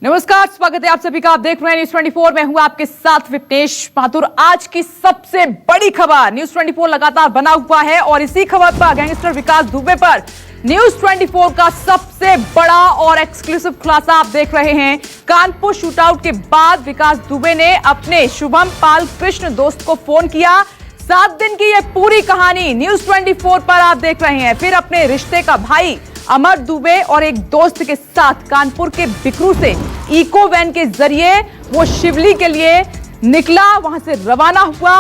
नमस्कार, स्वागत है आप सभी का। आप देख रहे हैं न्यूज 24। मैं हूं आपके साथ विपनेश माथुर। आज की सबसे बड़ी खबर, न्यूज 24 लगातार बना हुआ है और इसी खबर पर गैंगस्टर विकास दुबे पर न्यूज 24 का सबसे बड़ा और एक्सक्लूसिव खुलासा आप देख रहे हैं। कानपुर शूटआउट के बाद विकास दुबे ने अपने शुभम पाल कृष्ण दोस्त को फोन किया। 7 दिन की यह पूरी कहानी न्यूज 24 पर आप देख रहे हैं। फिर अपने रिश्ते का भाई अमर दुबे और एक दोस्त के साथ कानपुर के बिकरू से इको वैन के जरिए वो शिवली के लिए निकला। वहां से रवाना हुआ।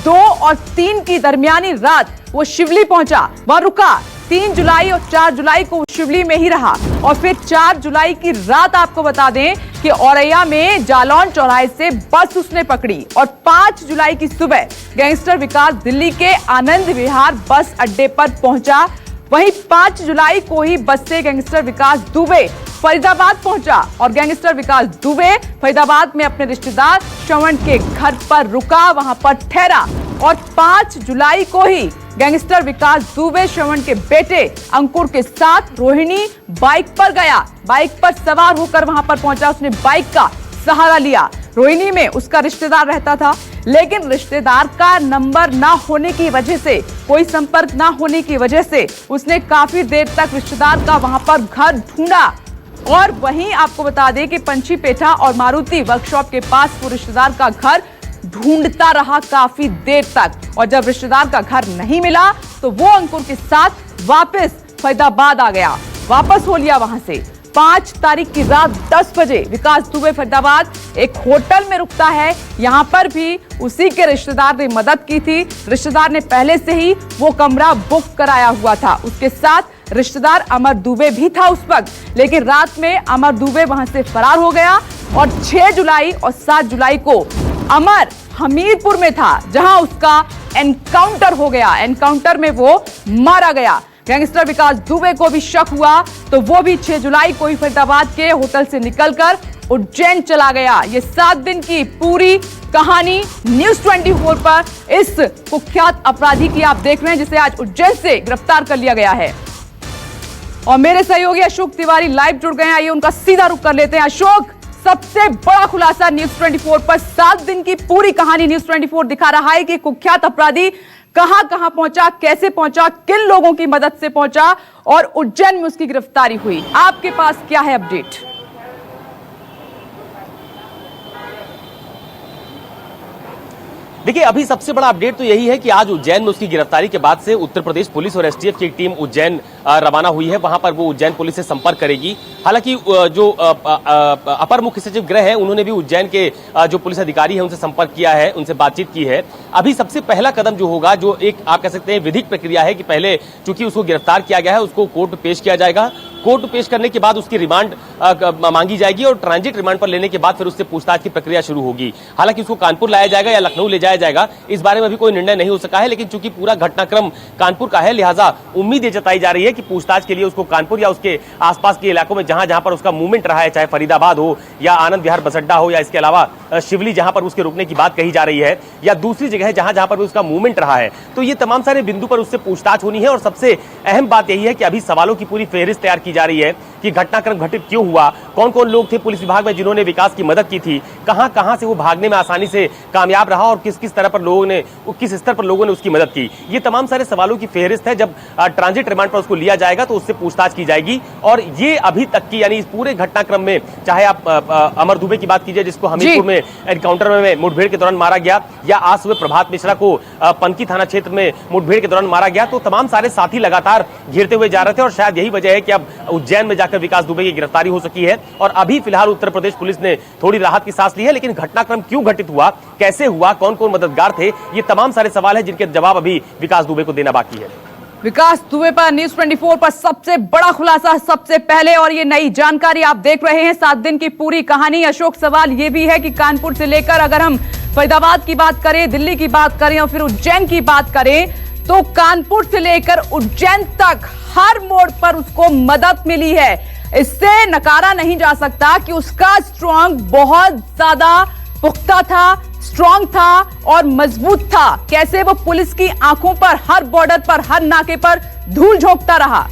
2 और 3 की दरमियानी रात वो शिवली पहुंचा, वहां रुका। 3 जुलाई और 4 जुलाई को शिवली में ही रहा और फिर 4 जुलाई की रात आपको बता दें कि औरैया में जालौन चौराहे से बस उसने पकड़ी और 5 जुलाई की सुबह गैंगस्टर विकास दिल्ली के आनंद विहार बस अड्डे पर पहुंचा। वहीं 5 जुलाई को ही बस से गैंगस्टर विकास दुबे फरीदाबाद पहुंचा और गैंगस्टर विकास दुबे फरीदाबाद में अपने रिश्तेदार श्रवण के घर पर रुका, वहां पर ठहरा और 5 जुलाई को ही गैंगस्टर विकास दुबे श्रवण के बेटे अंकुर के साथ रोहिणी बाइक पर गया। बाइक पर सवार होकर वहां पर पहुंचा। उसने बाइक का सहारा लिया। रोहिणी में उसका रिश्तेदार रहता था, लेकिन रिश्तेदार का नंबर ना होने की वजह से, कोई संपर्क ना होने की वजह से उसने काफी देर तक रिश्तेदार का वहां पर घर ढूंढा। और वहीं आपको बता दें कि पंछी पेठा और मारुति वर्कशॉप के पास वो रिश्तेदार का घर ढूंढता रहा काफी देर तक। और जब रिश्तेदार का घर नहीं मिला तो वो अंकुर के साथ वापस फरीदाबाद आ गया, वापस हो लिया वहां से। 5 तारीख की रात 10 बजे विकास दुबे फरीदाबाद एक होटल में रुकता है। यहां पर भी उसी के रिश्तेदार ने मदद की थी। रिश्तेदार ने पहले से ही वो कमरा बुक कराया हुआ था। उसके साथ रिश्तेदार अमर दुबे भी था उस वक्त, लेकिन रात में अमर दुबे वहां से फरार हो गया और 6 जुलाई और 7 जुलाई को अमर हमीरपुर में था, जहां उसका एनकाउंटर हो गया। एनकाउंटर में वो मारा गया। गैंगस्टर विकास दुबे को भी शक हुआ तो वो भी 6 जुलाई को ही फरीदाबाद के होटल से निकलकर उज्जैन चला गया। ये 7 दिन की पूरी कहानी न्यूज 24 पर इस कुख्यात अपराधी की आप देख रहे हैं, जिसे आज उज्जैन से गिरफ्तार कर लिया गया है। और मेरे सहयोगी अशोक तिवारी लाइव जुड़ गए हैं। आइए उनका सीधा रुख कर लेते हैं। अशोक, सबसे बड़ा खुलासा न्यूज 24 पर, 7 दिन की पूरी कहानी न्यूज 24 दिखा रहा है कि कुख्यात अपराधी कहां कहां पहुंचा, कैसे पहुंचा, किन लोगों की मदद से पहुंचा और उज्जैन में उसकी गिरफ्तारी हुई। आपके पास क्या है अपडेट? देखिए, अभी सबसे बड़ा अपडेट तो यही है कि आज उज्जैन में उसकी गिरफ्तारी के बाद से उत्तर प्रदेश पुलिस और एसटीएफ की एक टीम उज्जैन रवाना हुई है। वहां पर वो उज्जैन पुलिस से संपर्क करेगी। हालांकि जो अपर मुख्य सचिव गृह है, उन्होंने भी उज्जैन के जो पुलिस अधिकारी है उनसे संपर्क किया है, उनसे बातचीत की है। अभी सबसे पहला कदम जो होगा, जो एक आप कह सकते हैं विधिक प्रक्रिया है कि पहले चूंकि उसको गिरफ्तार किया गया है, उसको कोर्ट में पेश किया जाएगा। कोर्ट में पेश करने के बाद उसकी रिमांड मांगी जाएगी और ट्रांजिट रिमांड पर लेने के बाद फिर उससे पूछताछ की प्रक्रिया शुरू होगी। हालांकि उसको कानपुर लाया जाएगा या लखनऊ ले जाया जाएगा, इस बारे में अभी कोई निर्णय नहीं हो सका है। लेकिन चूंकि पूरा घटनाक्रम कानपुर का है, लिहाजा उम्मीद ये जताई जा रही है कि पूछताछ के लिए उसको कानपुर या उसके आसपास के इलाकों में जहां जहां पर उसका मूवमेंट रहा है, चाहे फरीदाबाद हो या आनंद विहार बस अड्डा हो या इसके अलावा शिवली जहां पर उसके रुकने की बात कही जा रही है, या दूसरी जगह है जहां जहां पर उसका मूवमेंट रहा है, तो ये तमाम सारे बिंदु पर उससे पूछताछ होनी है। और सबसे अहम बात यही है कि अभी सवालों की पूरी फेहरिस्त तैयार की जा रही है कि घटनाक्रम घटित क्यों हुआ, कौन कौन लोग थे पुलिस विभाग में जिन्होंने विकास की मदद की थी, कहां कहां से वो भागने में आसानी से कामयाब रहा और किस किस तरह पर लोगों ने, किस स्तर पर लोगों ने उसकी मदद की। ये तमाम सारे सवालों की फेहरिस्त है। जब ट्रांजिट रिमांड पर उसको लिया जाएगा तो उससे पूछताछ की जाएगी। और ये अभी तक की, यानी इस पूरे घटनाक्रम में, चाहे आप अमर दुबे की बात कीजिए जिसको हमीरपुर में एनकाउंटर में मुठभेड़ के दौरान मारा गया, या आज सुबह प्रभात मिश्रा को पनकी थाना क्षेत्र में मुठभेड़ के दौरान मारा गया, तो तमाम सारे साथी लगातार घेरते हुए जा रहे थे। और शायद यही वजह है कि अब उज्जैन में जाकर विकास दुबे की गिरफ्तारी हो सकी है। और अभी फिलहाल उत्तर प्रदेश पुलिस ने थोड़ी राहत की सांस ली है। लेकिन घटनाक्रम क्यों घटित हुआ, कैसे हुआ, कौन कौन मददगार थे, ये तमाम सारे सवाल है जिनके जवाब अभी विकास दुबे को देना बाकी है। विकास दुबे पर न्यूज 24 पर सबसे बड़ा खुलासा सबसे पहले, और ये नई जानकारी आप देख रहे हैं। 7 दिन की पूरी कहानी। अशोक, सवाल ये भी है कि कानपुर से लेकर अगर हम फरीदाबाद की बात करें, दिल्ली की बात करें और फिर उज्जैन की बात करें, तो कानपुर से लेकर उज्जैन तक हर मोड़ पर उसको मदद मिली है। इससे नकारा नहीं जा सकता कि उसका स्ट्रांग बहुत ज्यादा पुख्ता था, स्ट्रांग था और मजबूत था। कैसे वो पुलिस की आंखों पर, हर बॉर्डर पर, हर नाके पर धूल झोंकता रहा।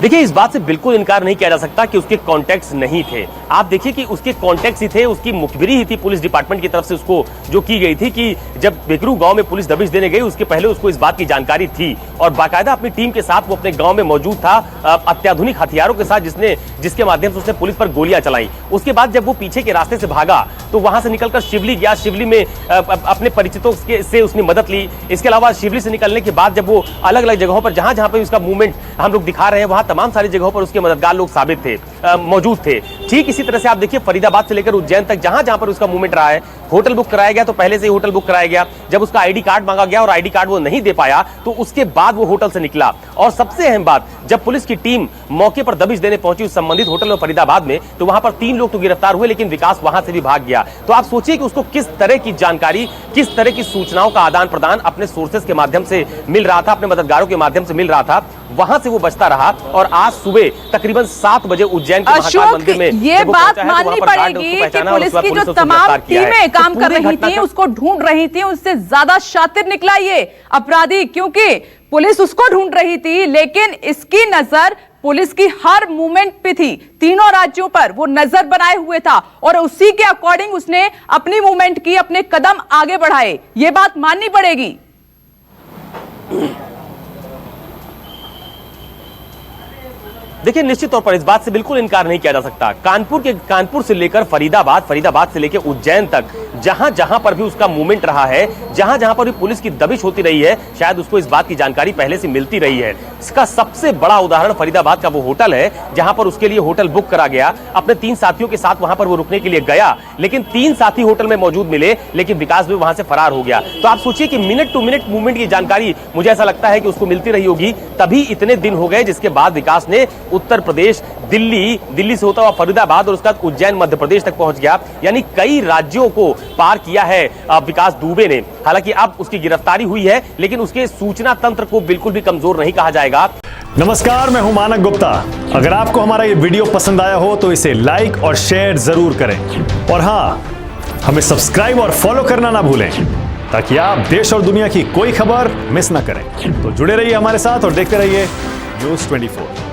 देखिए, इस बात से बिल्कुल इनकार नहीं किया जा सकता कि उसके कॉन्टैक्ट्स नहीं थे। आप देखिए कि उसके कॉन्टैक्ट्स ही थे, उसकी मुखबिरी ही थी पुलिस डिपार्टमेंट की तरफ से उसको जो की गई थी कि जब बेकरू गांव में पुलिस दबिश देने गई उसके पहले उसको इस बात की जानकारी थी और बाकायदा अपनी टीम के साथ वो अपने गांव में मौजूद था, अत्याधुनिक हथियारों के साथ, जिसके माध्यम से उसने पुलिस पर गोलियां चलाई। उसके बाद जब वो पीछे के रास्ते से भागा तो वहां से निकलकर शिवली गया, शिवली में अपने परिचितों से उसने मदद ली। इसके अलावा शिवली से निकलने के बाद जब वो अलग अलग जगहों पर जहां जहां पर उसका मूवमेंट हम लोग दिखा रहे हैं वहां तमाम सारी जगहों पर उसके मददगार लोग साबित थे, मौजूद थे। ठीक इसी तरह से आप देखिए फरीदाबाद से लेकर उज्जैन तक जहां जहां पर उसका मूवमेंट रहा है, होटल बुक कराया गया तो पहले से ही होटल बुक कराया गया। जब उसका आईडी कार्ड मांगा गया और आईडी कार्ड वो नहीं दे पाया तो उसके बाद वो होटल से निकला। और सबसे अहम बात, जब पुलिस की टीम मौके पर दबिश देने पहुंची उस संबंधित होटल में फरीदाबाद में, तो वहां पर 3 लोग तो गिरफ्तार हुए लेकिन विकास वहां से भी भाग गया। तो आप सोचिए कि उसको किस तरह की जानकारी, किस तरह की सूचनाओं का आदान प्रदान अपने सोर्सेस के माध्यम से मिल रहा था, अपने मददगारों के माध्यम से मिल रहा था। वहां से वो बचता रहा और आज सुबह तकरीबन 7 बजे उज्जैन के महाकाल मंदिर में ये बात माननी पड़ेगी कि पुलिस की जो तमाम टीमें काम कर रही थी, उसको ढूंढ रही थी, उससे ज्यादा शातिर निकला ये अपराधी, क्योंकि पुलिस उसको ढूंढ रही थी लेकिन इसकी नजर पुलिस की हर मूवमेंट पे थी, तीनों राज्यों पर वो नजर बनाए हुए था और उसी के अकॉर्डिंग उसने अपनी मूवमेंट की, अपने कदम आगे बढ़ाए। ये बात माननी पड़ेगी। देखिए, निश्चित तौर पर इस बात से बिल्कुल इनकार नहीं किया जा सकता। कानपुर से लेकर फरीदाबाद, फरीदाबाद से लेकर उज्जैन तक जहां जहां पर भी उसका मूवमेंट रहा है, जहां जहां पर भी पुलिस की दबिश होती रही है, शायद उसको इस बात की जानकारी पहले से मिलती रही है। इसका सबसे बड़ा उदाहरण फरीदाबाद का वो होटल है जहां पर उसके लिए होटल बुक करा गया। अपने 3 साथियों के साथ वहां पर वो रुकने के लिए गया लेकिन 3 साथी होटल में मौजूद मिले लेकिन विकास भी वहां से फरार हो गया। तो आप सोचिए कि मिनट टू मिनट मूवमेंट की जानकारी मुझे ऐसा लगता है कि उसको मिलती रही होगी, तभी इतने दिन हो गए जिसके बाद विकास ने उत्तर प्रदेश, दिल्ली से होता हुआ फरीदाबाद और उसके बाद उज्जैन मध्य प्रदेश तक पहुंच गया। यानी कई राज्यों को पार किया है विकास दुबे ने। हालांकि अब उसकी गिरफ्तारी हुई है लेकिन उसके सूचना तंत्र को बिल्कुल भी कमजोर नहीं कहा जाएगा। नमस्कार, मैं हूं मानक गुप्ता। अगर आपको हमारा ये वीडियो पसंद आया हो तो इसे लाइक और शेयर जरूर करें और हां, हमें सब्सक्राइब और फॉलो करना ना भूलें ताकि आप देश और दुनिया की कोई खबर मिस ना करें। तो जुड़े रहिए हमारे साथ और देखते रहिए News 24।